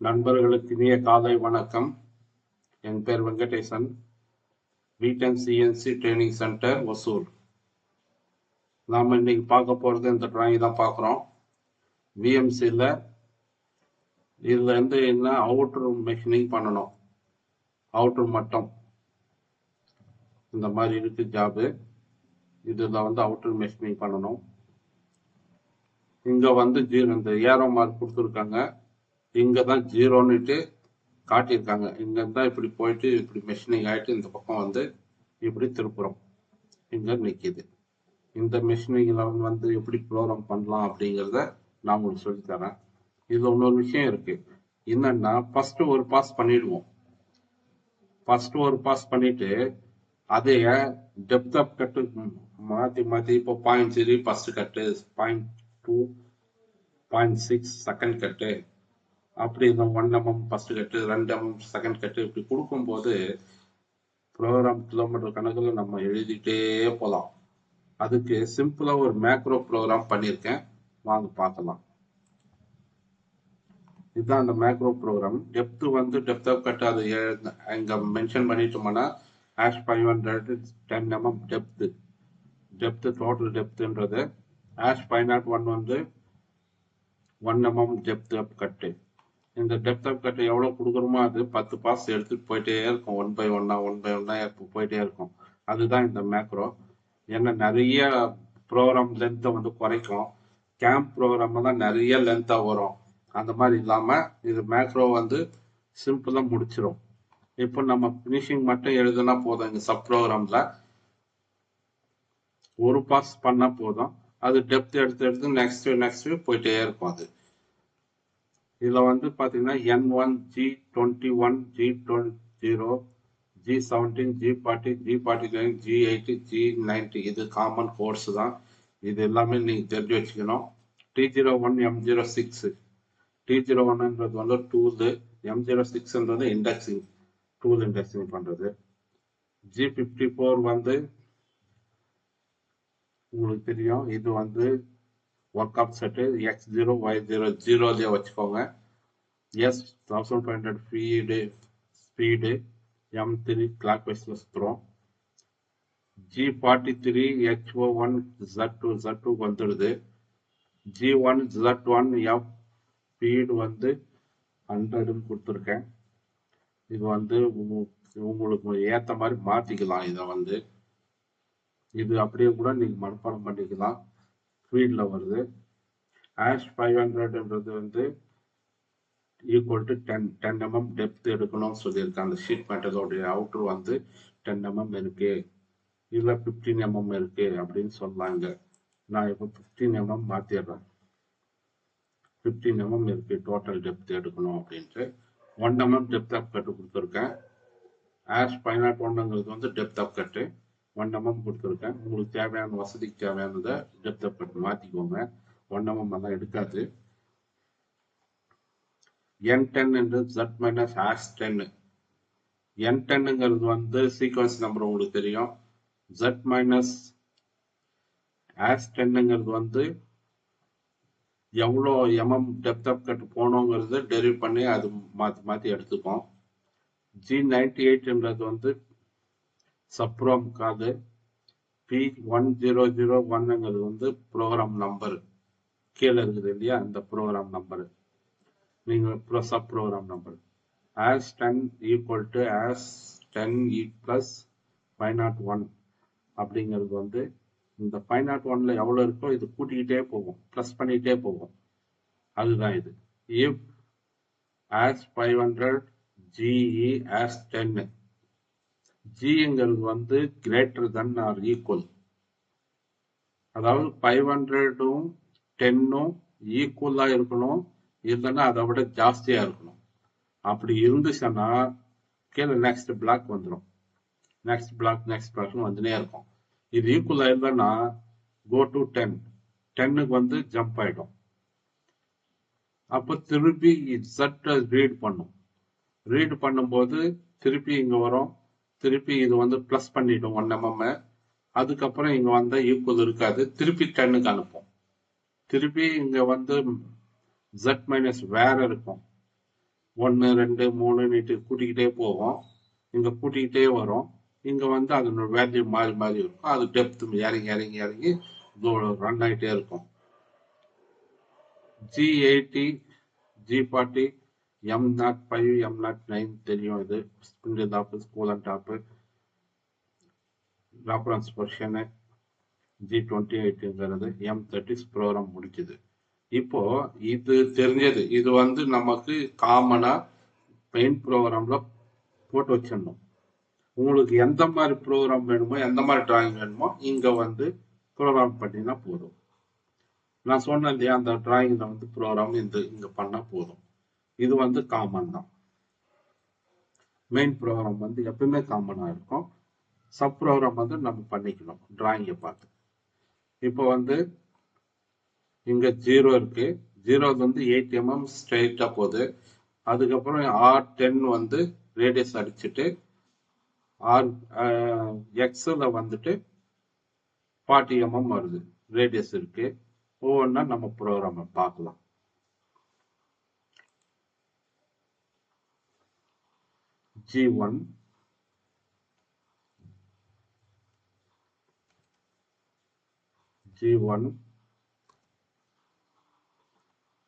நண்பர்களுக்கு இனிய காலை வணக்கம். என் பேர் Venkatesan. V10 CNC training centre Hosur. நாம் இன்னைக்கு பார்க்க போகிறது இந்த டிராயிங் தான் பார்க்குறோம். VMCயில் இதில் இருந்து என்ன அவுட்ரு மெஷினிங் பண்ணணும். அவுட்ரு மட்டும் இந்த மாதிரி இருக்கு ஜாபு. இதில் வந்து அவுட்ரு மெஷினிங் பண்ணணும். இங்கே வந்து இந்த ஏரோ மார்க் கொடுத்துருக்காங்க. இங்கே தான் ஜீரோன்னுட்டு காட்டியிருக்காங்க. இங்கே தான் இப்படி போயிட்டு இப்படி மெஷினிங் ஆகிட்டு இந்த பக்கம் வந்து இப்படி திருப்புறோம். இங்கே நிற்கிது. இந்த மெஷினிங்கில் வந்து எப்படி ப்ரோக்ராம் பண்ணலாம் அப்படிங்கிறத நான் உங்களுக்கு சொல்லித்தரேன். இதில் இன்னொரு விஷயம் இருக்கு. என்னன்னா ஃபர்ஸ்ட் ஒரு பாஸ் பண்ணிடுவோம். ஃபர்ஸ்ட் ஒரு பாஸ் பண்ணிட்டு அதைய டெப்த் ஆஃப் கட்டு மாற்றி மாற்றி இப்போ 0.3 ஃபர்ஸ்ட் கட்டு, 0.2, 0.6 செகண்ட் கட்டு, அப்படி இந்த 1 mm ஃபர்ஸ்ட் கட்டு, 2 mm செகண்ட் கட்டு இப்படி கொடுக்கும்போது ப்ரோக்ராம் கிலோமீட்டர் கணக்கில் நம்ம எழுதிட்டே போகலாம். அதுக்கு சிம்பிளா ஒரு மேக்ரோ ப்ரோக்ராம் பண்ணியிருக்கேன். வாங்க பார்க்கலாம். இதுதான் அந்த மேக்ரோ ப்ரோக்ராம். டெப்த் வந்து டெப்த் ஆஃப் கட் அது இங்க மென்ஷன் பண்ணிட்டோம்னா #500 10 mm டெப்த் டோட்டல் டெப்த்ன்றது. #501 வந்து 1 mm டெப்த் ஆஃப் கட்டு. இந்த டெப்த் ஆஃப் கட் எவ்வளவு கொடுக்குறோமோ அது 10 பாஸ் எடுத்துட்டு போயிட்டே இருக்கும். 1 by 1 போயிட்டே இருக்கும். அதுதான் இந்த மேக்ரோ. ஏன்னா நிறைய ப்ரோக்ராம் லென்த்தை வந்து குறைக்கும். கேம்ப் ப்ரோக்ராம் தான் நிறைய லென்த்தாக வரும். அந்த மாதிரி இல்லாமல் இது மேக்ரோ வந்து சிம்பிளாக முடிச்சிடும். இப்போ நம்ம ஃபினிஷிங் மட்டும் எழுதுனா போதும். இந்த சப் ப்ரோக்ராமில் ஒரு பாஸ் பண்ணால் போதும். அது டெப்த் எடுத்து நெக்ஸ்ட் போயிட்டே இருக்கும். அது இதில் வந்து பார்த்தீங்கன்னா N1, G21, G20, G17, G40, G49, G80, G90 இது காமன் கோர்ஸ் தான். இது எல்லாமே நீங்கள் தெரிஞ்சு வச்சுக்கணும். T01, M06. T01ன்றது வந்து டூலு, M06ன்றது இண்டெக்ஸிங், டூல் இண்டெக்ஸிங் பண்ணுறது. G54 வந்து உங்களுக்கு தெரியும். இது வந்து work app set. X0, Y0 ஜீரோலேயே வச்சுக்கோங்க. S1500 speed, M3 clock வைஸ்ல சுற்றுறோம். G43 H01 Z2 வந்துடுது. G1 Z1 F ஸ்பீடு வந்து 100ன்னு கொடுத்துருக்கேன். இது வந்து உங்களுக்கு ஏற்ற மாதிரி மாற்றிக்கலாம். இதை வந்து இது அப்படியே கூட நீங்கள் மனப்பாடம் பண்ணிக்கலாம். ஸ்பீடில் வருது. #500ன்றது வந்து ஈக்குவல் டு 10 mm டெப்த் எடுக்கணும்னு சொல்லியிருக்கேன். அந்த ஷீட் மெட்டலோடைய அவுட்ரு வந்து 10 mm இருக்கு, இல்லை 15 mm இருக்கு அப்படின்னு சொன்னாங்க. நான் இப்போ 15 mm மாற்றிடுறேன். 15 mm இருக்கு டோட்டல் டெப்த் எடுக்கணும் அப்படின்ட்டு. 1 mm டெப்த் ஆஃப் கட்டு கொடுத்துருக்கேன். #501ங்கிறது வந்து டெப்த் ஆஃப் கட்டு 1 mm கொடுத்துருக்கேன். உங்களுக்கு தேவையான வசதிக்கு தேவையானதை டெப்த் ஆஃப் கட் மாற்றிக்கோங்க. 1 mm எல்லாம் எடுக்காது. N10 என்று Z- #10. N10ங்கிறது வந்து சீக்வன்ஸ் நம்பர் உங்களுக்கு தெரியும். Z-#10ங்கிறது வந்து எவ்வளோ mm டெப்த் ஆஃப் கட் போனோங்கிறது டெரிவ் பண்ணி அது மாற்றி எடுத்துக்கும். G98ன்றது வந்து சப்ரோம் காது. P1001ங்கிறது வந்து ப்ரோக்ராம் நம்பர் கீழே இருக்குது இல்லையா, அந்த ப்ரோக்ராம் நம்பர். நீங்கள் sub program number. #10 equal to #10 + 501 அப்படிங்கிறது வந்து இந்த 501ல எவ்வளோ இருக்கோ இது கூட்டிக்கிட்டே போகும், ப்ளஸ் பண்ணிக்கிட்டே போகும். அதுதான் இது. இஃப் #500 GE #10, ஜிங்கிறது வந்து கிரேட்டர் தென் ஆர் ஈக்குவல். அதாவது 500ம் 10ம் ஈக்குவலாக இருக்கணும், இல்லைன்னா அதை விட ஜாஸ்தியாக இருக்கணும். அப்படி இருந்துச்சுன்னா கீழே நெக்ஸ்ட் பிளாக் வந்துடும். நெக்ஸ்ட் பிளாக்னு வந்துனே இருக்கும். இது ஈக்குவலாக இல்லைன்னா கோ டு 10. 10க்கு வந்து ஜம்ப் ஆகிடும். அப்போ திருப்பி Z ரீட் பண்ணும். ரீட் பண்ணும்போது திருப்பி இங்கே வரும். திருப்பி இது வந்து ப்ளஸ் பண்ணிடும் 1 mm. அதுக்கப்புறம் இங்கே வந்தால் ஈக்குவல் இருக்காது. திருப்பி 10க்கு அனுப்பும். திருப்பி இங்கே வந்து Z- வேற இருக்கும். 1 2 3 கூட்டிக்கிட்டே போவோம். இங்க கூட்டிக்கிட்டே வரும். இங்க வந்து அதனோட வேல்யூ மாறி மாறி இருக்கும். அது டெப்த் இறங்கி இறங்கி இறங்கி ரன் ஆகிட்டே இருக்கும். G80 G40 M05 M09 தெரியும். இது ஸ்பிண்டில் டாப் ஸ்கூலன் டாப் ரெஃபரன்ஸ் பொசிஷனு. G28ங்கிறது M30 ப்ரோக்ராம் முடிக்குது. இப்போ இது தெரிஞ்சது. இது வந்து நமக்கு காமனா பெயிண்ட் ப்ரோக்ராம்ல போட்டு வச்சிடணும். உங்களுக்கு எந்த மாதிரி ப்ரோக்ராம் வேணுமோ, எந்த மாதிரி டிராயிங் வேணுமோ இங்க வந்து ப்ரோக்ராம் பண்ணினா போதும். நான் சொன்னேன் இல்லையா, அந்த டிராயிங்ல வந்து ப்ரோக்ராம் இங்க பண்ணா போதும். இது வந்து காமன் தான். மெயின் ப்ரோக்ராம் வந்து எப்பவுமே காமனா இருக்கும். சப் ப்ரோக்ராம் வந்து நம்ம பண்ணிக்கணும் டிராயிங்கை பார்த்து. இப்போ வந்து இங்க 0 இருக்கு. 0 வந்து 8 mm ஸ்ட்ரெயிட்டா போகுது. அதுக்கப்புறம் R10 வந்து ரேடியஸ் அடிச்சுட்டு எக்ஸ்ல வந்துட்டு 40 mm வருது, ரேடியஸ் இருக்கு. ஒவ்வொன்றா நம்ம ப்ரோக்ராம் பார்க்கலாம். G1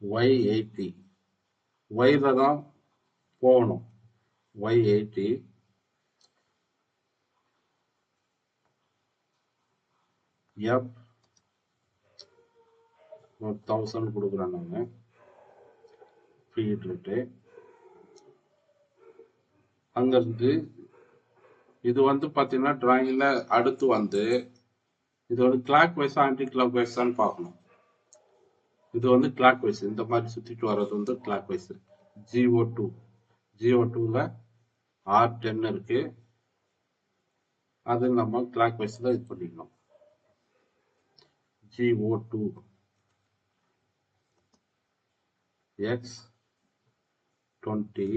Y80 Yல தான் போகணும். Y80 F 1000 கொடுக்குறேன் நாங்க ஃபீட் ரேட்டு. அங்கிருந்து இது வந்து பாத்தீங்கன்னா டிராயிங்ல அடுத்து வந்து இது வந்து கிளாக் வைஸ் ஆன்டி கிளாக் வைஸான்னு பார்க்கணும். இது வந்து கிளாக் வைஸ், இந்த மாதிரி சுத்திட்டு வர்றது வந்து கிளாக் வைஸ். GO2ல R10 இருக்கு. அது நம்ம கிளாக் வைஸ்ல இது பண்ணிக்கணும். GO2 X20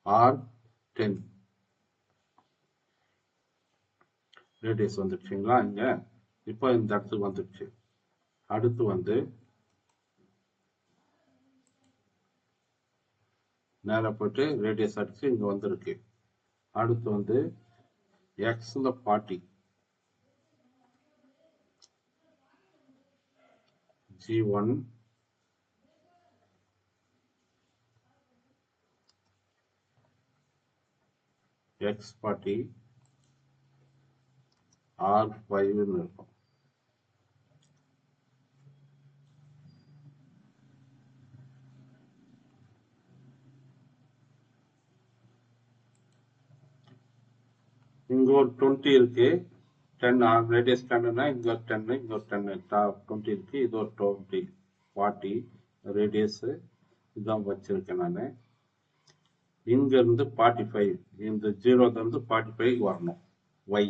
R10 ரேடியஸ் வந்துடுச்சுங்களா இங்க. இப்போ இந்த இடத்துக்கு வந்துடுச்சு. அடுத்து வந்து நேரா போயிட்டு ரேடியஸ் அடிச்சு இங்க வந்திருக்கு. அடுத்து வந்து எக்ஸ்ல 40 G1 X40 R5ன்னு இருக்கும். இங்க ஒரு 20 இருக்கு. 10 ரேடியஸ் 10னா இங்க ஒரு 10 இங்க ஒரு 10 20 இருக்கு. இது ஒரு 20 40 ரேடியஸ் இதான் வச்சிருக்கேன் நானு. இங்க இருந்து 45 இந்த 0ல இருந்து 45 வரணும். Y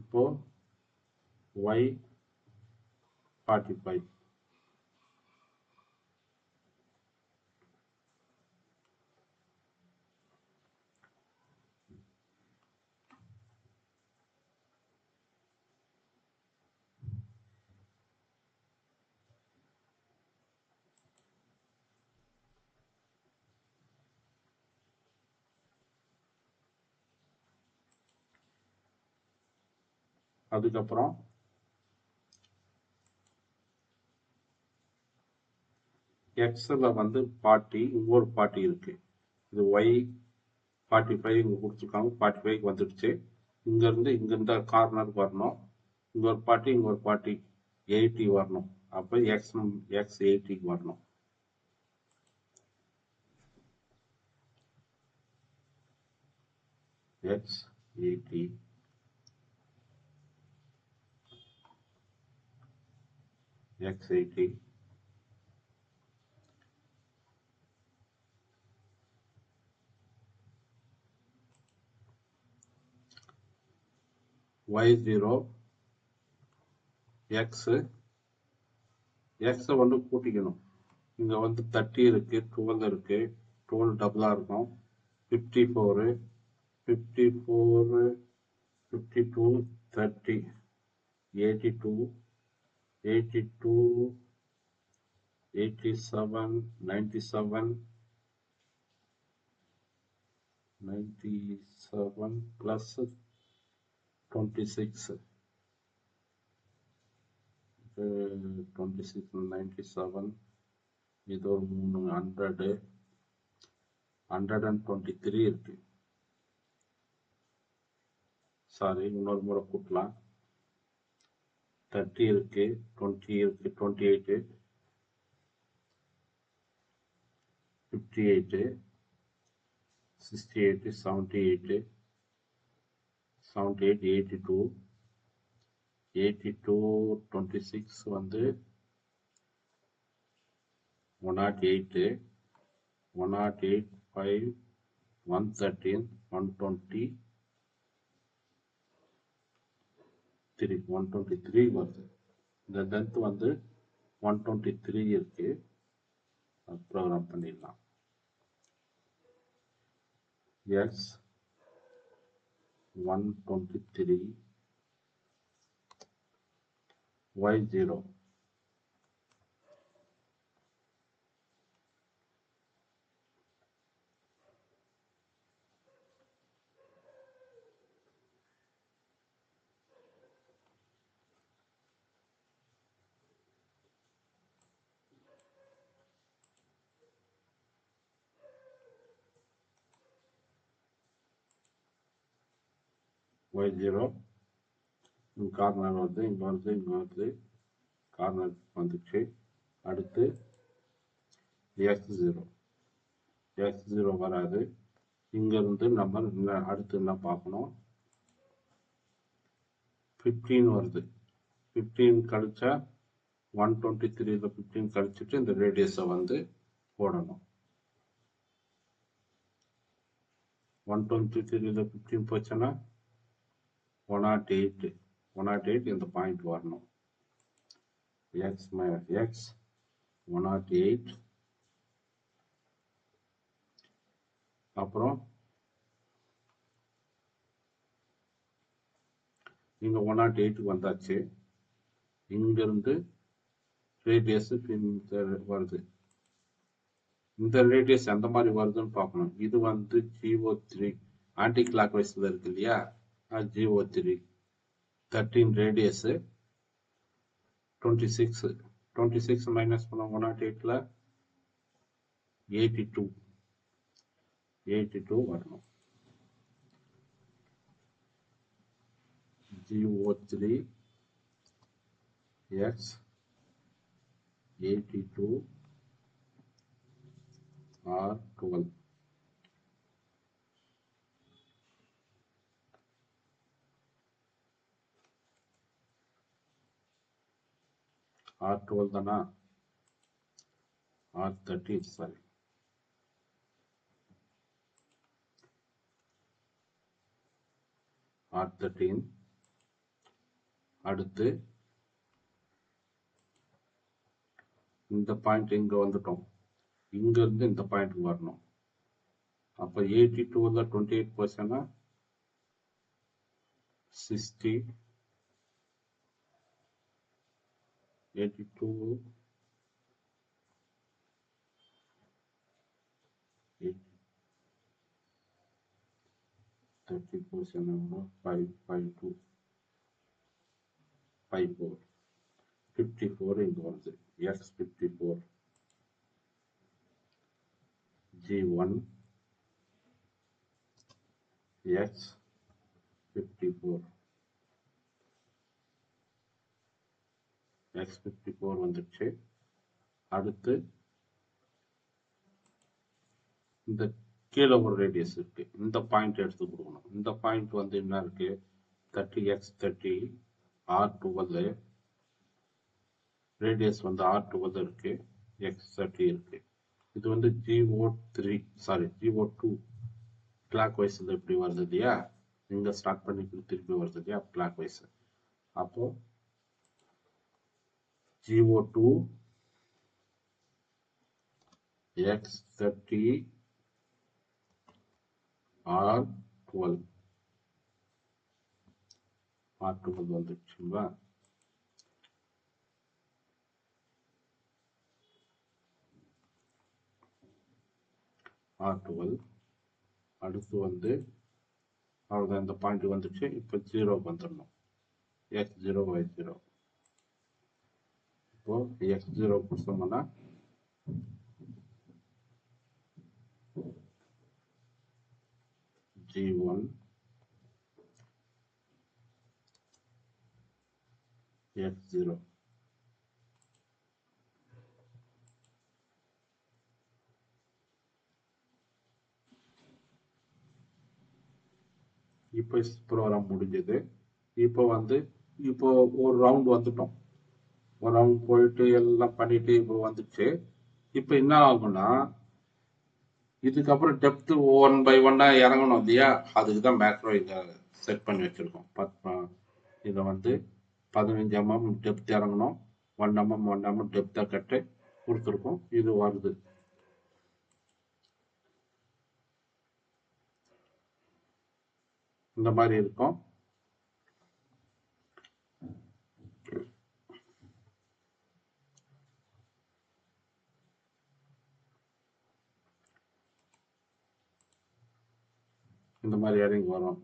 இப்போ Y45 அதுக்கப்புறம் எக்ஸ்ல வந்து 40 இங்க ஒரு 40 இருக்கு. இது Y45 இங்க கொடுத்துருக்காங்க. 45 வந்துடுச்சு. இங்க இருந்து கார்னருக்கு வரணும். இங்க ஒரு 40 இங்க ஒரு 40 80 வரணும். அப்ப X80 வரணும். X80 X80 Y0 X வந்து கூட்டிக்கணும். இங்க வந்து 30 இருக்கு, 12 இருக்கு. 12 டபுளா இருக்கும். 54 52 30 82, 82, 87, 97, 97 plus 26, 26, 97, இது ஒரு 100, 123 இருக்கு. சாரி, இன்னொரு முறை கூட்டலாம். 30 இருக்கு, 20 இருக்கு, 28, 58, 68, 78, 78, 82, 82, 26 வந்து 108, 108, 5, 113, 123, 123 வருது. இந்த லென்த் வந்து 123 இருக்கு. ப்ரோக்ராம் பண்ணிடலாம். x 123, y 0. y0 கார்னர் வருது, இங்க வருது, இங்க வருது, கார்னர் வந்துச்சு. அடுத்து x0, x0 வராது. இங்க இருந்து நம்ம அடுத்து என்ன பார்க்கணும்? 15 வருது. 15 கழிச்சா 123ல 15 கழிச்சுட்டு இந்த ரேடியஸை வந்து போடணும். 123ல 15 போச்சுன்னா 108, 108 இந்த பாயிண்ட் வரணும். x minus x 108. அப்புறம் இங்க 108க்கு வந்தாச்சு. இங்கிருந்து ரேடியஸ் வருது. இந்த ரேடியஸ் எந்த மாதிரி வருதுன்னு பார்க்கணும். இது வந்து GO3 ஆன்டி கிளாக் வைஸ்ல இருக்கு இல்லையா? GO3 13 ரேடியஸ் 26, 26 மைனஸ் பண்ண 108ல 82, 82 வரணும். GO3 x 82 or 12. R12 தானா? R13, sorry. R13. அடுத்து இந்த பாயிண்ட் இங்க வந்துட்டோம். இங்க இருந்து இந்த பாயிண்ட்க்கு வரணும். அப்ப 82ல 28% 60, 82, 30% 552, 54, 54 இங்க வருது. x54 G1 x54 x54 வந்துச்சு. அடுத்து இந்த கீழே ஒரு ரேடியஸ் இருக்கு. இந்த பாயிண்ட் எடுத்து கொடுக்கணும். இந்த பாயிண்ட் வந்து என்ன இருக்கு? 30x30 R12, ரேடியஸ் வந்து R12 இருக்கு, x30 இருக்கு. இது வந்து GO2 கிளாக் வைஸ் இப்படி வருது இல்லையா? இங்க ஸ்டார்ட் பண்ணி திருப்பி வருது இல்லையா? Clockwise. அப்போ GO2 x30 R12 வந்துச்சுங்களா? R12. அடுத்து வந்து அவ்வளோதான், இந்த பாயிண்ட் வந்துச்சு. இப்போ 0 வந்துடணும். X0 Y0. இப்போ X0 கொடுத்தோம்னா G1 X0. இப்போ ப்ரோக்ராம் முடிஞ்சது. இப்போ ஒரு ரவுண்ட் வந்துட்டோம். ஒரு ரவுண்ட் போயிட்டு எல்லாம் பண்ணிட்டு இப்போ வந்துச்சு. இப்போ என்ன ஆகும்னா, இதுக்கப்புறம் டெப்த் 1 by 1 இறங்கணும் இல்லையா? அதுக்கு தான் மேக்ரோ இதை செட் பண்ணி வச்சிருக்கோம். இதை 15 mm டெப்த் இறங்கணும், 1 mm 1 mm டெப்த்தை கட்டு கொடுத்துருக்கோம். இது வருது. இந்த மாதிரி இருக்கும். இந்த மாதிரி இறங்கி வரும்.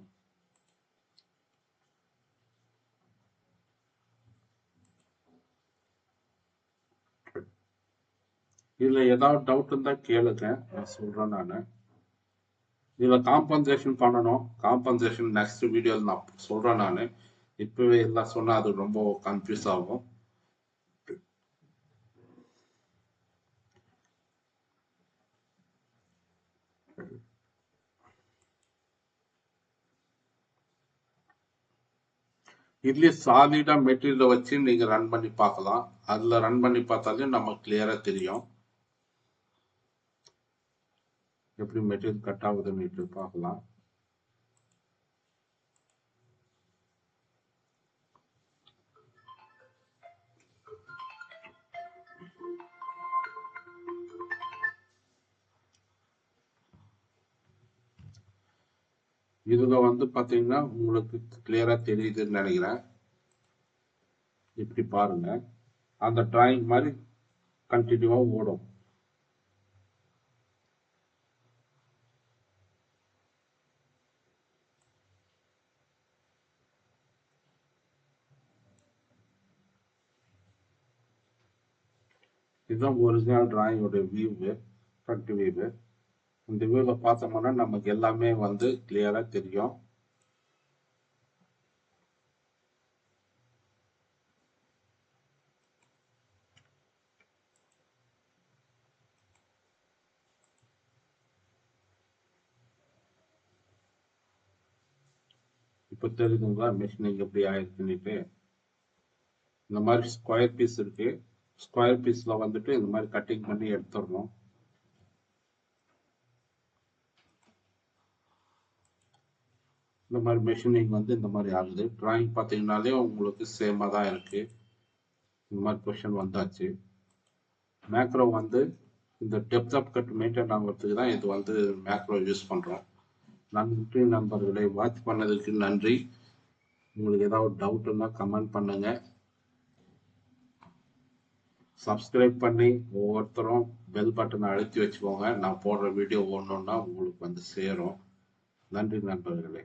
இதுல ஏதாவது டவுட் இருந்தா கேளுங்க, நான் சொல்றேன். நான் இதுல காம்பன்சேஷன் பண்ணணும். காம்பன்சேஷன் நெக்ஸ்ட் வீடியோல நான் சொல்றேன். நான் இப்பவே எல்லாம் சொன்னா அது ரொம்ப கன்ஃபியூஸ் ஆகும். இதுலயே சாலிடா மெட்டீரியல் வச்சு நீங்க ரன் பண்ணி பார்க்கலாம். அதுல ரன் பண்ணி பார்த்தாலே நமக்கு கிளியரா தெரியும் எப்படி மெட்டீரியல் கட் ஆகுதுன்னு பார்க்கலாம். இதுல பாத்தீங்கன்னா உங்களுக்கு கிளியரா தெரியுதுன்னு நினைக்கிறேன். இப்படி பாருங்க, அந்த டிராயிங் மாதிரி கண்டினியூவா ஓடும். இதுதான் ஒரிஜினல் டிராயிங்கோட வியூ, ஃப்ரண்ட் வியூ. இந்த வியூல பார்த்தோம்னா நமக்கு எல்லாமே கிளியரா தெரியும். இப்போ தெரியுதுங்களா மெஷினிங் எப்படி ஆயிருக்குன்னுட்டு? இந்த மாதிரி ஸ்கொயர் பீஸ் இருக்கு. ஸ்கொயர் பீஸ்ல இந்த மாதிரி கட்டிங் பண்ணி எடுத்துடணும். இந்த மாதிரி மெஷினிங் இந்த மாதிரி ஆகுது. டிராயிங் பார்த்தீங்கன்னாலே உங்களுக்கு சேமாக தான் இருக்கு. இந்த மாதிரி கொஷன் வந்தாச்சு. மேக்ரோ இந்த டெப்த் ஆஃப் கட் மெயின்டைன் ஆகிறதுக்கு தான் இது மேக்ரோ யூஸ் பண்ணுறோம். நன்றி நண்பர்களை, வாட்ச் பண்ணதுக்கு நன்றி. உங்களுக்கு ஏதாவது டவுட் இருந்தால் கமெண்ட் பண்ணுங்க. சப்ஸ்கிரைப் பண்ணி ஒவ்வொருத்தரும் பெல் பட்டனை அழுத்தி வச்சுக்கோங்க. நான் போடுற வீடியோ ஒன்று ஒன்றா உங்களுக்கு சேரும். நன்றி நண்பர்களே.